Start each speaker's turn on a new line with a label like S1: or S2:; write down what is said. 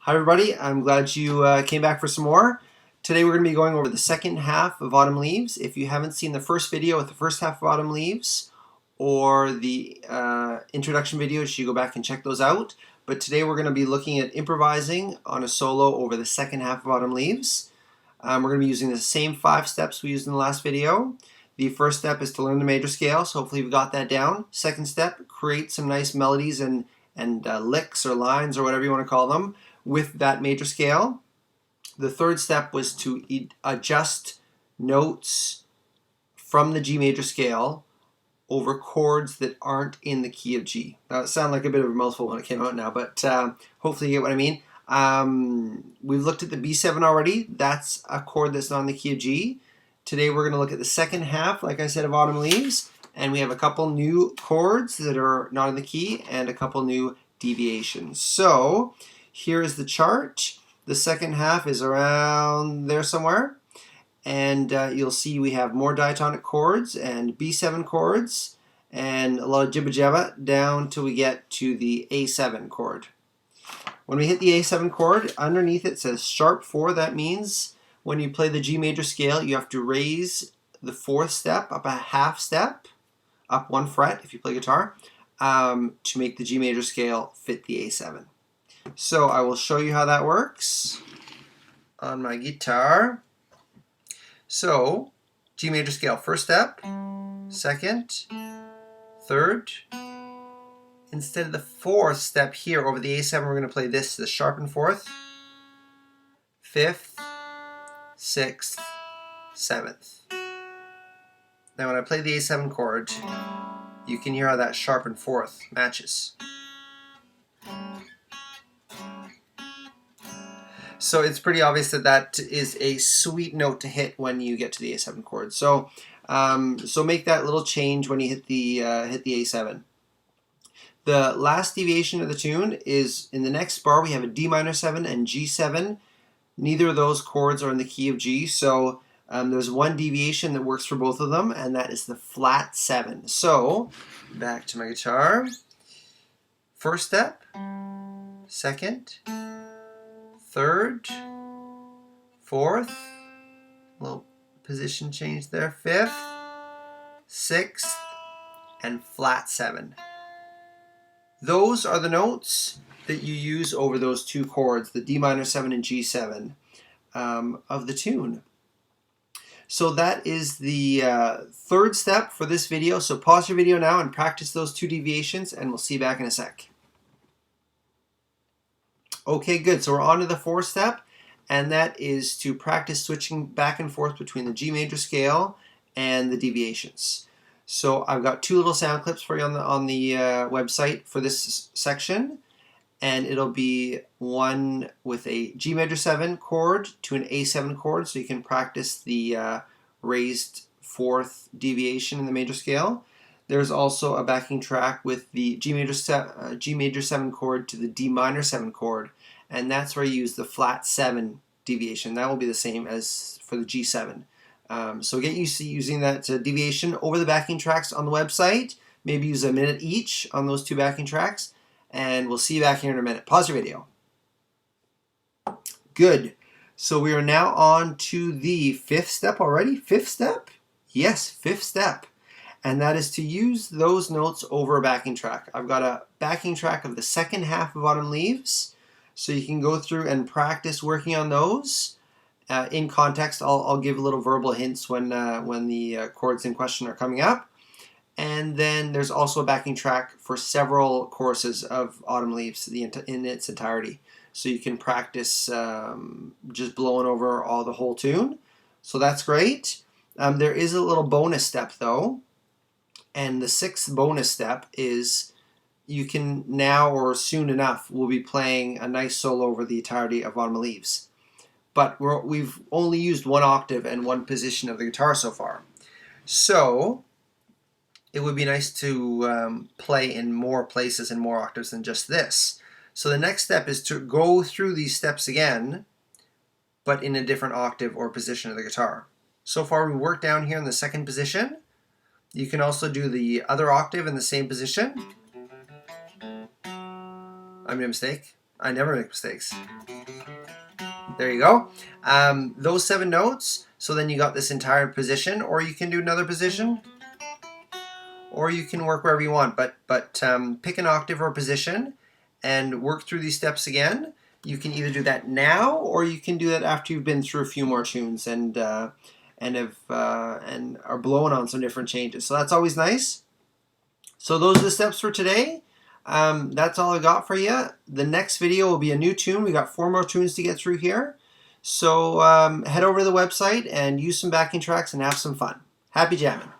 S1: Hi everybody, I'm glad you came back for some more. Today we're going to be going over the second half of Autumn Leaves. If you haven't seen the first video with the first half of Autumn Leaves or the introduction video, you should go back and check those out. But today we're going to be looking at improvising on a solo over the second half of Autumn Leaves. We're going to be using the same 5 steps we used in the last video. The first step is to learn the major scale, so hopefully you've got that down. Second step, create some nice melodies and licks or lines or whatever you want to call them with that major scale. The third step was to adjust notes from the G major scale over chords that aren't in the key of G. Now it sounded like a bit of a mouthful when it came out now, but hopefully you get what I mean. We've looked at the B7 already. That's a chord that's not in the key of G. Today we're going to look at the second half, like I said, of Autumn Leaves, and we have a couple new chords that are not in the key and a couple new deviations. So here is the chart. The second half is around there somewhere, and you'll see we have more diatonic chords and B7 chords and a lot of jibba jabba down till we get to the A7 chord. When we hit the A7 chord, underneath it says sharp 4. That means when you play the G major scale, you have to raise the 4th step up a half step, up 1 fret if you play guitar, to make the G major scale fit the A7. So I will show you how that works on my guitar. So G major scale, first step, second, third. Instead of the 4th step here over the A7, we're going to play this, the sharpened 4th, 5th, 6th, 7th. Now when I play the A7 chord, you can hear how that sharpened 4th matches. So it's pretty obvious that that is a sweet note to hit when you get to the A7 chord. So make that little change when you hit the A7. The last deviation of the tune is in the next bar. We have a D minor 7 and G7. Neither of those chords are in the key of G, so there's one deviation that works for both of them, and that is the flat 7. So back to my guitar. First step, second, third, 4th, little position change there, 5th, 6th, and flat 7. Those are the notes that you use over those 2 chords, the D minor 7 and G7 of the tune. So that is the 3rd step for this video. So pause your video now and practice those 2 deviations, and we'll see you back in a sec. Okay, good. So we're on to the 4th step, and that is to practice switching back and forth between the G major scale and the deviations. So I've got 2 little sound clips for you on the website for this section, and it'll be one with a G major 7 chord to an A7 chord, so you can practice the raised 4th deviation in the major scale. There's also a backing track with the G major 7 chord to the D minor 7 chord, and that's where you use the flat 7 deviation. That will be the same as for the G7. So get used to using that deviation over the backing tracks on the website. Maybe use a minute each on those 2 backing tracks, and we'll see you back here in a minute. Pause your video. Good. So we are now on to the 5th step already. 5th step? Yes, 5th step. And that is to use those notes over a backing track. I've got a backing track of the second half of Autumn Leaves, so you can go through and practice working on those. In context, I'll give little verbal hints when the chords in question are coming up. And then there's also a backing track for several choruses of Autumn Leaves in its entirety. So you can practice just blowing over the whole tune. So that's great. There is a little bonus step though. And the 6th bonus step is you can now or soon enough will be playing a nice solo over the entirety of Autumn Leaves. But we've only used 1 octave and 1 position of the guitar so far. So it would be nice to play in more places and more octaves than just this. So the next step is to go through these steps again, but in a different octave or position of the guitar. So far we worked down here in the 2nd position. You can also do the other octave in the same position. I made a mistake. I never make mistakes. There you go. Those 7 notes, so then you got this entire position, or you can do another position, or you can work wherever you want, but pick an octave or position and work through these steps again. You can either do that now, or you can do that after you've been through a few more tunes and are blowing on some different changes. So that's always nice. So those are the steps for today. That's all I got for you. The next video will be a new tune. We got 4 more tunes to get through here. So head over to the website and use some backing tracks and have some fun. Happy jamming.